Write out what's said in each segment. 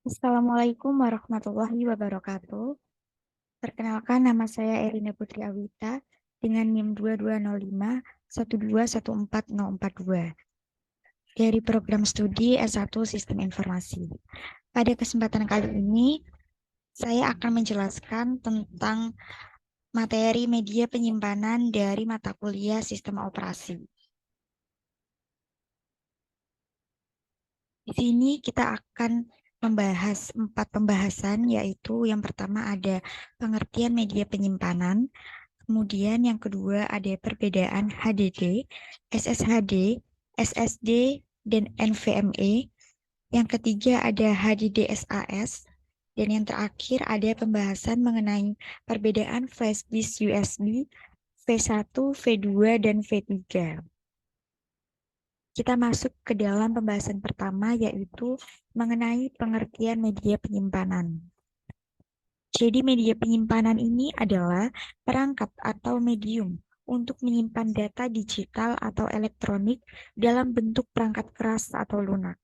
Assalamualaikum warahmatullahi wabarakatuh. Perkenalkan, nama saya Erina Putri Awita dengan NIM 2205 1214042 dari program studi S1 Sistem Informasi. Pada kesempatan kali ini, saya akan menjelaskan tentang materi media penyimpanan dari mata kuliah Sistem Operasi. Di sini kita akan membahas 4 pembahasan, yaitu yang pertama ada pengertian media penyimpanan. Kemudian yang kedua ada perbedaan HDD, SSHD, SSD, dan NVMe. Yang ketiga ada HDD-SAS. Dan yang terakhir ada pembahasan mengenai perbedaan flash disk USB, V1, V2, dan V3. Kita masuk ke dalam pembahasan pertama, yaitu mengenai pengertian media penyimpanan. Jadi media penyimpanan ini adalah perangkat atau medium untuk menyimpan data digital atau elektronik dalam bentuk perangkat keras atau lunak.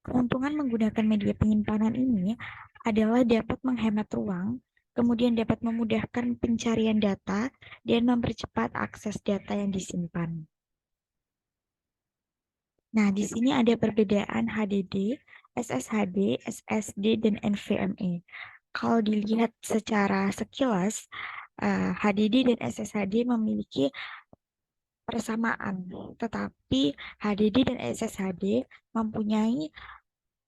Keuntungan menggunakan media penyimpanan ini adalah dapat menghemat ruang, kemudian dapat memudahkan pencarian data, dan mempercepat akses data yang disimpan. Nah, di sini ada perbedaan HDD, SSHD, SSD, dan NVMe. Kalau dilihat secara sekilas, HDD dan SSHD memiliki persamaan, tetapi HDD dan SSHD mempunyai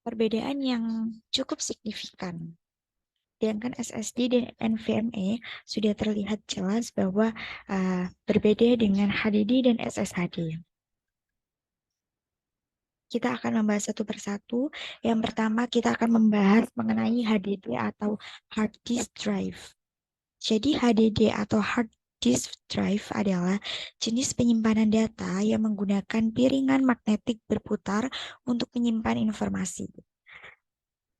perbedaan yang cukup signifikan. Sedangkan SSD dan NVMe sudah terlihat jelas bahwa berbeda dengan HDD dan SSHD. Kita akan membahas satu persatu. Yang pertama, kita akan membahas mengenai HDD atau hard disk drive. Jadi HDD atau hard disk drive adalah jenis penyimpanan data yang menggunakan piringan magnetik berputar untuk menyimpan informasi.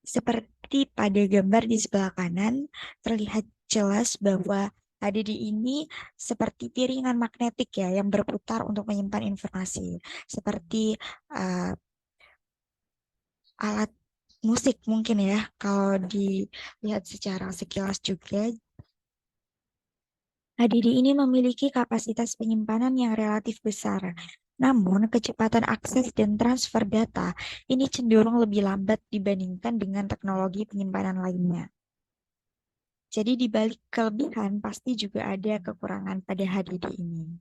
Seperti pada gambar di sebelah kanan, terlihat jelas bahwa HDD ini seperti piringan magnetik ya yang berputar untuk menyimpan informasi. Seperti uh, alat musik mungkin ya, kalau dilihat secara sekilas juga. HDD ini memiliki kapasitas penyimpanan yang relatif besar. Namun, kecepatan akses dan transfer data ini cenderung lebih lambat dibandingkan dengan teknologi penyimpanan lainnya. Jadi di balik kelebihan pasti juga ada kekurangan pada HDD ini.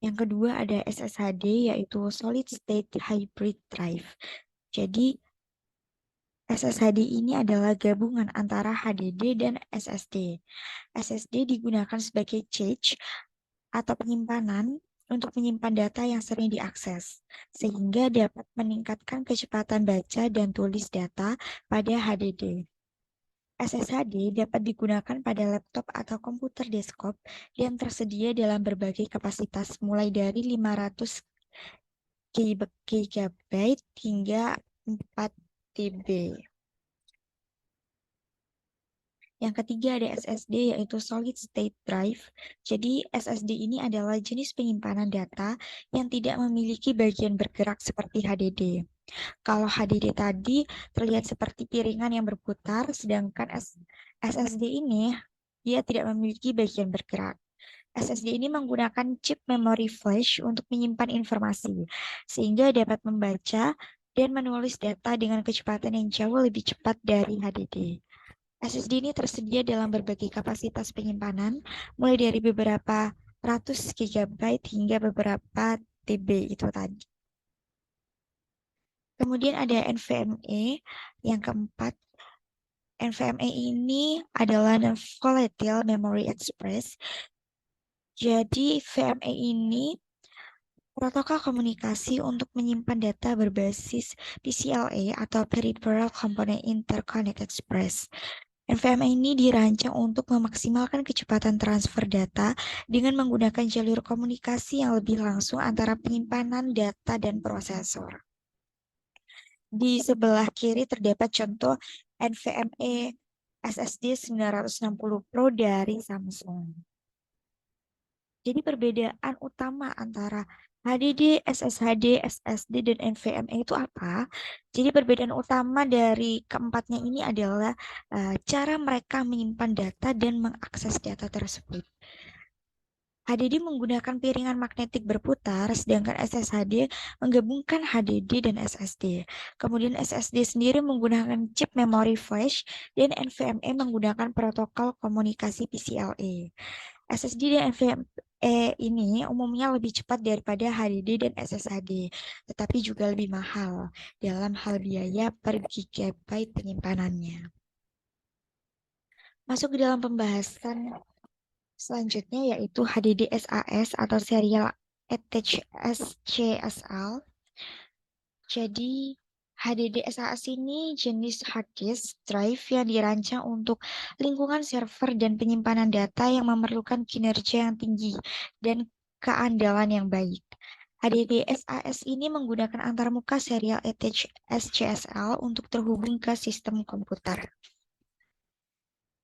Yang kedua ada SSHD, yaitu Solid State Hybrid Drive. Jadi SSHD ini adalah gabungan antara HDD dan SSD. SSD digunakan sebagai cache atau penyimpanan untuk menyimpan data yang sering diakses, sehingga dapat meningkatkan kecepatan baca dan tulis data pada HDD. SSHD dapat digunakan pada laptop atau komputer desktop yang tersedia dalam berbagai kapasitas mulai dari 500 GB hingga 4 TB. Yang ketiga ada SSD, yaitu Solid State Drive. Jadi SSD ini adalah jenis penyimpanan data yang tidak memiliki bagian bergerak seperti HDD. Kalau HDD tadi terlihat seperti piringan yang berputar, sedangkan SSD ini dia tidak memiliki bagian bergerak. SSD ini menggunakan chip memori flash untuk menyimpan informasi, sehingga dapat membaca dan menulis data dengan kecepatan yang jauh lebih cepat dari HDD. SSD ini tersedia dalam berbagai kapasitas penyimpanan, mulai dari beberapa ratus GB hingga beberapa TB itu tadi. Kemudian ada NVMe yang keempat. NVMe ini adalah Non-Volatile Memory Express. Jadi VMe ini protokol komunikasi untuk menyimpan data berbasis PCLA atau Peripheral Component Interconnect Express. NVMe ini dirancang untuk memaksimalkan kecepatan transfer data dengan menggunakan jalur komunikasi yang lebih langsung antara penyimpanan data dan prosesor. Di sebelah kiri terdapat contoh NVMe SSD 960 Pro dari Samsung. Jadi perbedaan utama antara HDD, SSHD, SSD, dan NVMe itu apa? Jadi perbedaan utama dari keempatnya ini adalah cara mereka menyimpan data dan mengakses data tersebut. HDD menggunakan piringan magnetik berputar, sedangkan SSHD menggabungkan HDD dan SSD. Kemudian SSD sendiri menggunakan chip memori flash dan NVMe menggunakan protokol komunikasi PCLE. SSD dan NVMe ini umumnya lebih cepat daripada HDD dan SSHD, tetapi juga lebih mahal dalam hal biaya per gigabyte penyimpanannya. Masuk ke dalam pembahasan selanjutnya yaitu HDD SAS atau Serial Attached SCSL. Jadi HDD SAS ini jenis hard disk drive yang dirancang untuk lingkungan server dan penyimpanan data yang memerlukan kinerja yang tinggi dan keandalan yang baik. HDD SAS ini menggunakan antarmuka Serial Attached SCSL untuk terhubung ke sistem komputer.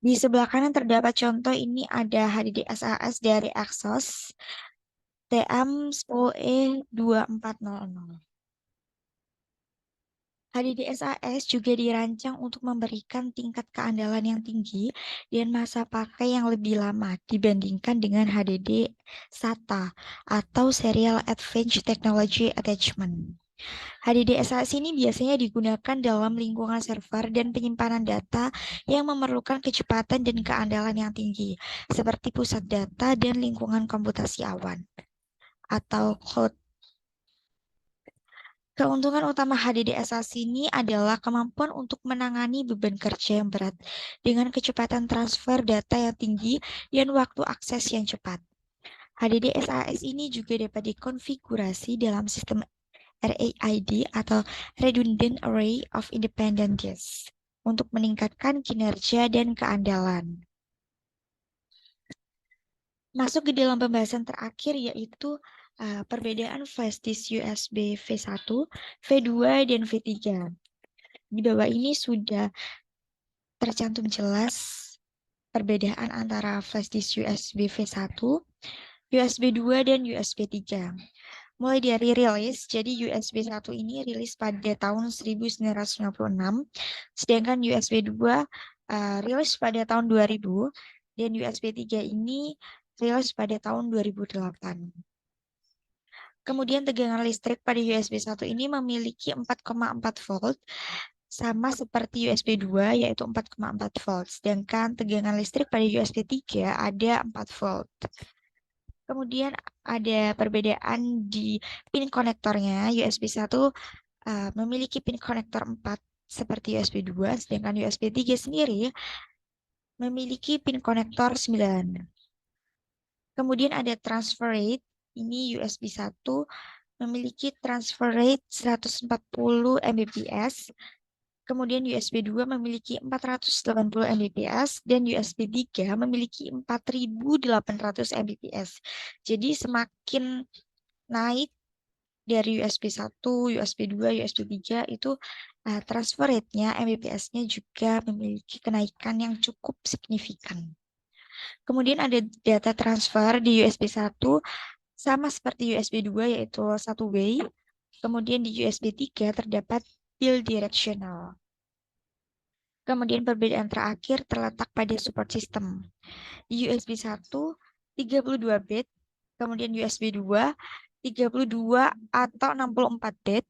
Di sebelah kanan terdapat contoh, ini ada HDD SAS dari Axos TM10E2400. HDD SAS juga dirancang untuk memberikan tingkat keandalan yang tinggi dan masa pakai yang lebih lama dibandingkan dengan HDD SATA atau Serial Advanced Technology Attachment. HDD SAS ini biasanya digunakan dalam lingkungan server dan penyimpanan data yang memerlukan kecepatan dan keandalan yang tinggi, seperti pusat data dan lingkungan komputasi awan atau cloud. Keuntungan utama HDD SAS ini adalah kemampuan untuk menangani beban kerja yang berat dengan kecepatan transfer data yang tinggi dan waktu akses yang cepat. HDD SAS ini juga dapat dikonfigurasi dalam sistem RAID atau Redundant Array of Independent Disks untuk meningkatkan kinerja dan keandalan. Masuk ke dalam pembahasan terakhir yaitu perbedaan flash disk USB V1, V2, dan V3. Di bawah ini sudah tercantum jelas perbedaan antara flash disk USB V1, USB 2, dan USB 3. Mulai dari rilis, jadi USB 1 ini rilis pada tahun 1996, sedangkan USB 2 rilis pada tahun 2000, dan USB 3 ini rilis pada tahun 2008. Kemudian tegangan listrik pada USB 1 ini memiliki 4,4 volt, sama seperti USB 2 yaitu 4,4 volt, sedangkan tegangan listrik pada USB 3 ada 4 volt. Kemudian ada perbedaan di pin konektornya. USB 1 memiliki pin konektor 4 seperti USB 2, sedangkan USB 3 sendiri memiliki pin konektor 9. Kemudian ada transfer rate. Ini USB 1 memiliki transfer rate 140 Mbps. Kemudian USB 2 memiliki 480 Mbps dan USB 3 memiliki 4800 Mbps. Jadi semakin naik dari USB 1, USB 2, USB 3 itu transfer rate-nya, Mbps-nya juga memiliki kenaikan yang cukup signifikan. Kemudian ada data transfer di USB 1 sama seperti USB 2 yaitu satu way. Kemudian di USB 3 terdapat bidirectional. Kemudian perbedaan terakhir terletak pada support system. Di USB 1 32 bit, kemudian USB 2 32 atau 64 bit,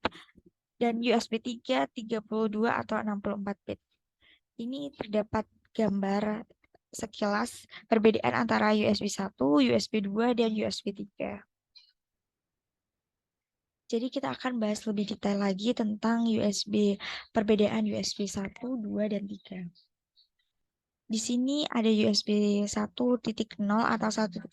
dan USB 3 32 atau 64 bit. Ini terdapat gambar sekilas perbedaan antara USB 1, USB 2, dan USB 3. Jadi kita akan bahas lebih detail lagi tentang perbedaan USB 1, 2, dan 3. Di sini ada USB 1.0 atau 1.1.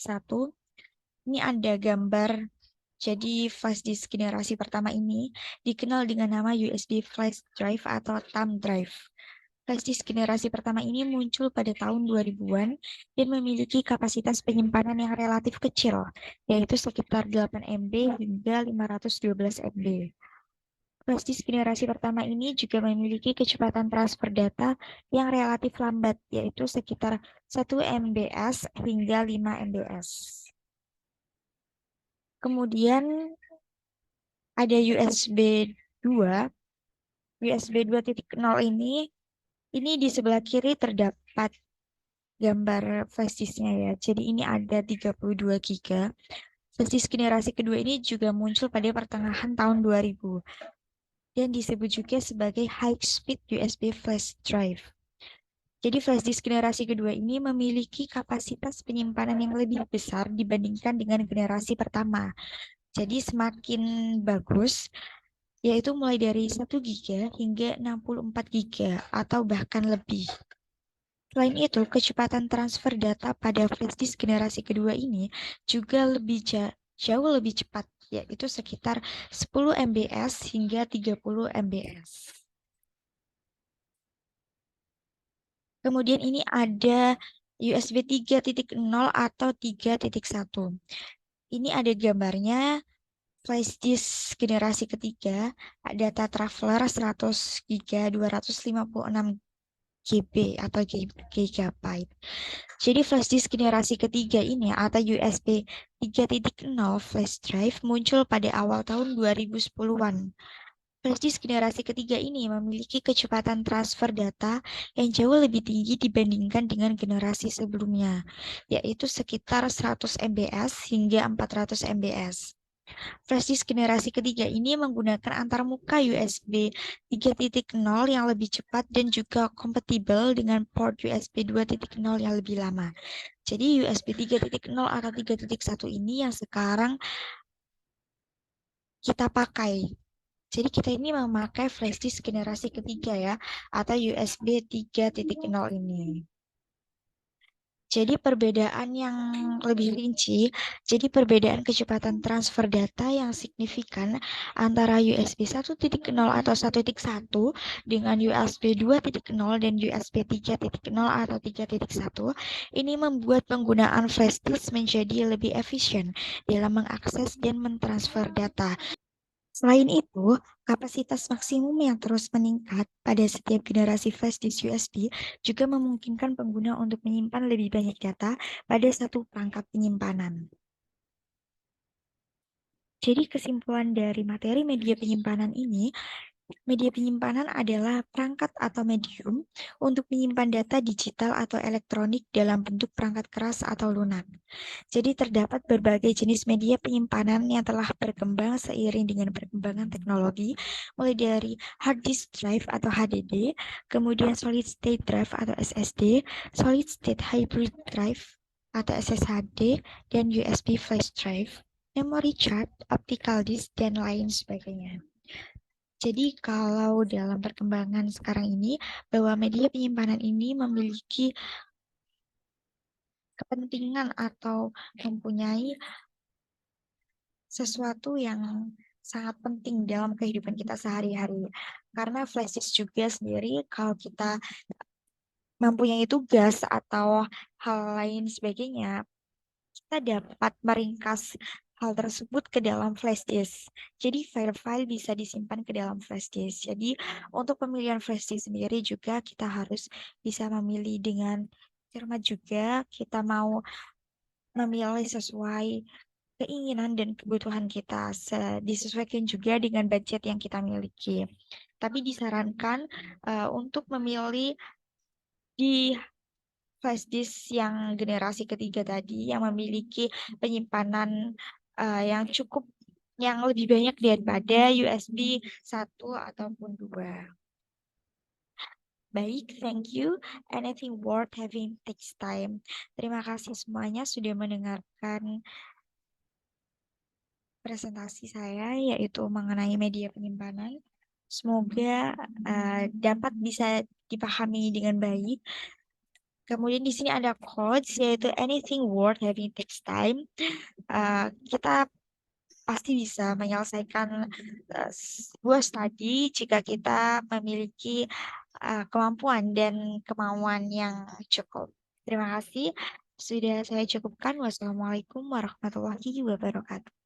Ini ada gambar. Jadi flash disk generasi pertama ini dikenal dengan nama USB flash drive atau thumb drive. Flash disk generasi pertama ini muncul pada tahun 2000-an dan memiliki kapasitas penyimpanan yang relatif kecil, yaitu sekitar 8 MB hingga 512 MB. Flash disk generasi pertama ini juga memiliki kecepatan transfer data yang relatif lambat, yaitu sekitar 1 MBs hingga 5 MBs. Kemudian ada USB 2. USB 2.0 ini di sebelah kiri terdapat gambar flash disknya ya. Jadi ini ada 32 GB. Flash disk generasi kedua ini juga muncul pada pertengahan tahun 2000 dan disebut juga sebagai high speed USB flash drive. Jadi flash disk generasi kedua ini memiliki kapasitas penyimpanan yang lebih besar dibandingkan dengan generasi pertama. Jadi semakin bagus, yaitu mulai dari 1 GB hingga 64 GB atau bahkan lebih. Selain itu, kecepatan transfer data pada flash disk generasi kedua ini juga jauh lebih cepat, yaitu sekitar 10 MBs hingga 30 MBs. Kemudian ini ada USB 3.0 atau 3.1. Ini ada gambarnya flash disk generasi ketiga, data traveler 100 GB, 256 GB atau gigabyte. Jadi flash disk generasi ketiga ini atau USB 3.0 flash drive muncul pada awal tahun 2010-an. Flash disk generasi ketiga ini memiliki kecepatan transfer data yang jauh lebih tinggi dibandingkan dengan generasi sebelumnya, yaitu sekitar 100 MBs hingga 400 MBs. Flash disk generasi ketiga ini menggunakan antarmuka USB 3.0 yang lebih cepat dan juga kompatibel dengan port USB 2.0 yang lebih lama. Jadi USB 3.0 atau 3.1 ini yang sekarang kita pakai. Jadi kita ini memakai flash disk generasi ketiga ya, atau USB 3.0 ini. Jadi perbedaan yang lebih rinci, jadi perbedaan kecepatan transfer data yang signifikan antara USB 1.0 atau 1.1 dengan USB 2.0 dan USB 3.0 atau 3.1 ini membuat penggunaan flash disk menjadi lebih efisien dalam mengakses dan mentransfer data. Selain itu, kapasitas maksimum yang terus meningkat pada setiap generasi flash disk USB juga memungkinkan pengguna untuk menyimpan lebih banyak data pada satu perangkat penyimpanan. Jadi kesimpulan dari materi media penyimpanan ini, media penyimpanan adalah perangkat atau medium untuk menyimpan data digital atau elektronik dalam bentuk perangkat keras atau lunak. Jadi terdapat berbagai jenis media penyimpanan yang telah berkembang seiring dengan perkembangan teknologi, mulai dari hard disk drive atau HDD, kemudian solid state drive atau SSD, solid state hybrid drive atau SSHD, dan USB flash drive, memory card, optical disk, dan lain sebagainya. Jadi kalau dalam perkembangan sekarang ini, bahwa media penyimpanan ini memiliki kepentingan atau mempunyai sesuatu yang sangat penting dalam kehidupan kita sehari-hari. Karena flash disk juga sendiri kalau kita mempunyai tugas atau hal lain sebagainya, kita dapat meringkas hal tersebut ke dalam flash disk. Jadi file-file bisa disimpan ke dalam flash disk. Jadi untuk pemilihan flash disk sendiri juga kita harus bisa memilih dengan cermat juga. Kita mau memilih sesuai keinginan dan kebutuhan kita, disesuaikan juga dengan budget yang kita miliki. Tapi disarankan untuk memilih di flash disk yang generasi ketiga tadi yang memiliki penyimpanan yang cukup, yang lebih banyak daripada USB 1 ataupun 2. Baik, thank you. Anything worth having takes time. Terima kasih semuanya sudah mendengarkan presentasi saya, yaitu mengenai media penyimpanan. Semoga dapat bisa dipahami dengan baik. Kemudian di sini ada quotes, yaitu anything worth having takes time. Kita pasti bisa menyelesaikan sebuah studi jika kita memiliki kemampuan dan kemauan yang cukup. Terima kasih. Sudah saya cukupkan. Wassalamualaikum warahmatullahi wabarakatuh.